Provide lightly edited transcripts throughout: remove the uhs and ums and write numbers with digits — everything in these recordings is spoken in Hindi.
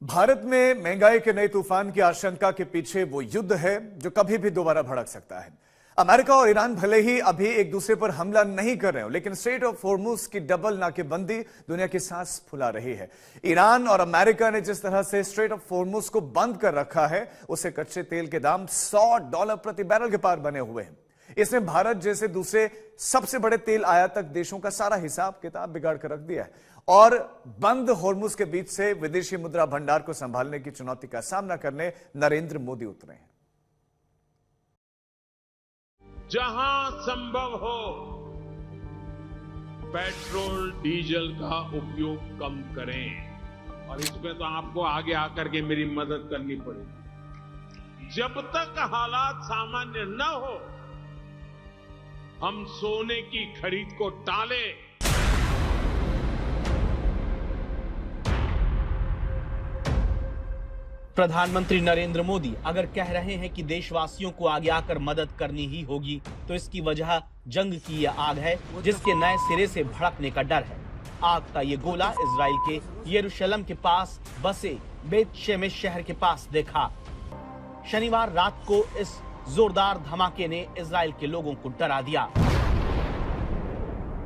भारत में महंगाई के नए तूफान की आशंका के पीछे वो युद्ध है जो कभी भी दोबारा भड़क सकता है। अमेरिका और ईरान भले ही अभी एक दूसरे पर हमला नहीं कर रहे हो, लेकिन स्ट्रेट ऑफ हॉर्मुज की डबल नाकेबंदी दुनिया की सांस फुला रही है। ईरान और अमेरिका ने जिस तरह से स्ट्रेट ऑफ हॉर्मुज को बंद कर रखा है, उससे कच्चे तेल के दाम $100 प्रति बैरल के पार बने हुए हैं। इसने भारत जैसे दूसरे सबसे बड़े तेल आयातक देशों का सारा हिसाब किताब बिगाड़ कर रख दिया है और बंद हॉर्मुज के बीच से विदेशी मुद्रा भंडार को संभालने की चुनौती का सामना करने नरेंद्र मोदी उतरे हैं। जहां संभव हो पेट्रोल डीजल का उपयोग कम करें और इसमें तो आपको आगे आकर के मेरी मदद करनी पड़ेगी। जब तक हालात सामान्य न हो हम सोने की खरीद को टालें। प्रधानमंत्री नरेंद्र मोदी अगर कह रहे हैं कि देशवासियों को आगे आकर मदद करनी ही होगी, तो इसकी वजह जंग की यह आग है जिसके नए सिरे से भड़कने का डर है। आग का ये गोला इजराइल के यरूशलेम के पास बसे बेत शेमेश शहर के पास देखा। शनिवार रात को इस जोरदार धमाके ने इजराइल के लोगों को डरा दिया।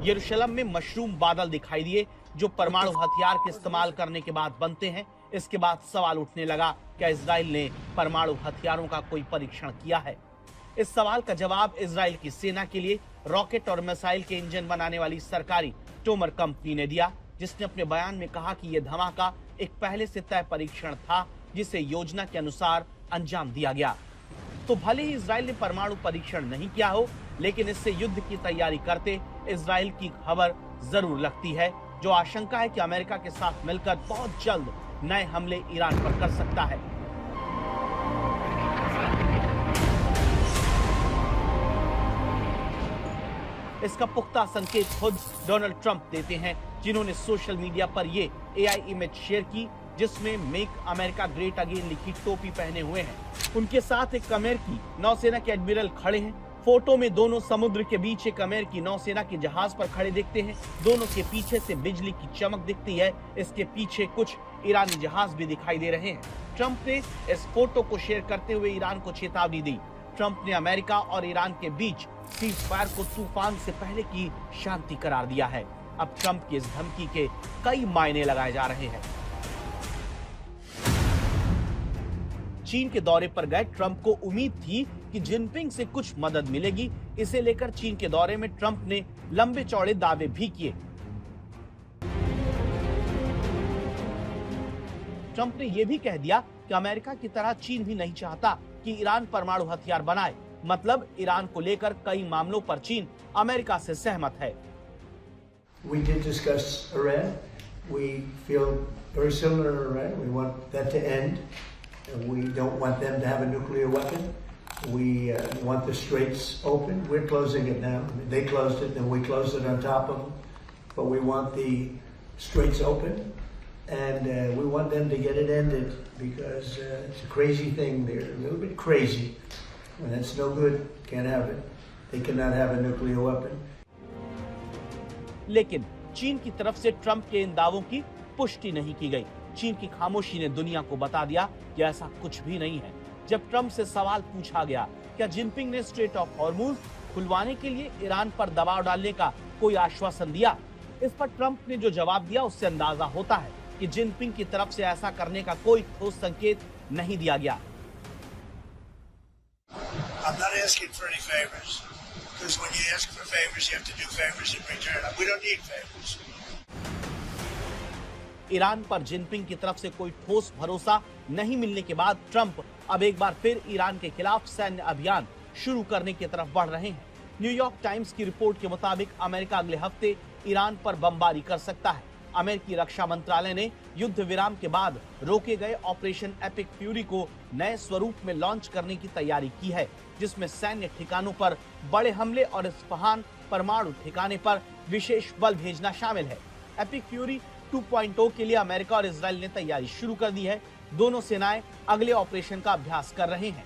यरूशलेम में मशरूम बादल दिखाई दिए जो परमाणु हथियार के इस्तेमाल करने के बाद बनते हैं। इसके बाद सवाल उठने लगा, क्या इजराइल ने परमाणु हथियारों का कोई परीक्षण किया है? इस सवाल का जवाब इजराइल की सेना के लिए रॉकेट और मिसाइल के इंजन बनाने वाली सरकारी टोमर कंपनी ने दिया, जिसने अपने बयान में कहा कि यह धमाका एक पहले से तय परीक्षण था जिसे योजना के अनुसार अंजाम दिया गया। तो भले ही इजराइल ने परमाणु परीक्षण नहीं किया हो, लेकिन इससे युद्ध की तैयारी करते इजराइल की खबर जरूर लगती है, जो आशंका है कि अमेरिका के साथ मिलकर बहुत जल्द नए हमले ईरान पर कर सकता है। इसका पुख्ता संकेत खुद डोनाल्ड ट्रंप देते हैं, जिन्होंने सोशल मीडिया पर ये एआई इमेज शेयर की जिसमें मेक अमेरिका ग्रेट अगेन लिखी टोपी पहने हुए हैं। उनके साथ एक अमेरिकी नौसेना के एडमिरल खड़े हैं। फोटो में दोनों समुद्र के बीच एक अमेरिकी नौसेना के जहाज पर खड़े दिखते हैं। दोनों के पीछे से बिजली की चमक दिखती है। इसके पीछे कुछ ईरानी जहाज भी दिखाई दे रहे हैं। ट्रंप ने इस फोटो को शेयर करते हुए ईरान को चेतावनी दी। ट्रंप ने अमेरिका और ईरान के बीच सीज फायर को तूफान से पहले की शांति करार दिया है। अब ट्रंप की इस धमकी के कई मायने लगाए जा रहे हैं। चीन के दौरे पर गए ट्रंप को उम्मीद थी कि जिनपिंग से कुछ मदद मिलेगी। इसे लेकर चीन के दौरे में ट्रंप ने लंबे चौड़े दावे भी किए। ट्रंप ने यह भी कह दिया कि अमेरिका की तरह चीन भी नहीं चाहता कि ईरान परमाणु हथियार बनाए। मतलब ईरान को लेकर कई मामलों पर चीन अमेरिका से सहमत है। We did discuss Iran. We feel very similar to Iran. We want that to end. We don't want them to have a nuclear weapon. We want the straits open. We're closing it now. They closed it, and we closed it on top of them. But we want the straits open, and we want them to get it ended because it's a crazy thing. They're a little bit crazy, and it's no good. Can't have it. They cannot have a nuclear weapon. लेकिन चीन की तरफ से ट्रंप के इन दावों की पुष्टि नहीं की गई। चीन की खामोशी ने दुनिया को बता दिया कि ऐसा कुछ भी नहीं है। जब ट्रंप से सवाल पूछा गया, क्या जिनपिंग ने स्ट्रेट ऑफ हॉर्मुज खुलवाने के लिए ईरान पर दबाव डालने का कोई आश्वासन दिया, इस पर ट्रंप ने जो जवाब दिया उससे अंदाजा होता है कि जिनपिंग की तरफ से ऐसा करने का कोई ठोस संकेत नहीं दिया गया। I'm not asking for any favors. Because when you ask for favors, you have to do favors in return. We don't need favors. Iran पर जिनपिंग की तरफ से कोई ठोस भरोसा नहीं मिलने के बाद ट्रंप अब एक बार फिर ईरान के खिलाफ सैन्य अभियान शुरू करने की तरफ बढ़ रहे हैं। न्यूयॉर्क टाइम्स की रिपोर्ट के मुताबिक अमेरिका अगले हफ्ते ईरान पर बमबारी कर सकता है। अमेरिकी रक्षा मंत्रालय ने युद्ध विराम के बाद रोके गए ऑपरेशन एपिक फ्यूरी को नए स्वरूप में लॉन्च करने की तैयारी की है, जिसमें सैन्य ठिकानों पर बड़े हमले और इस्फहान परमाणु ठिकाने पर विशेष बल भेजना शामिल है। एपिक फ्यूरी 2.0 के लिए अमेरिका और इजराइल ने तैयारी शुरू कर दी है। दोनों सेनाएं अगले ऑपरेशन का अभ्यास कर रहे हैं।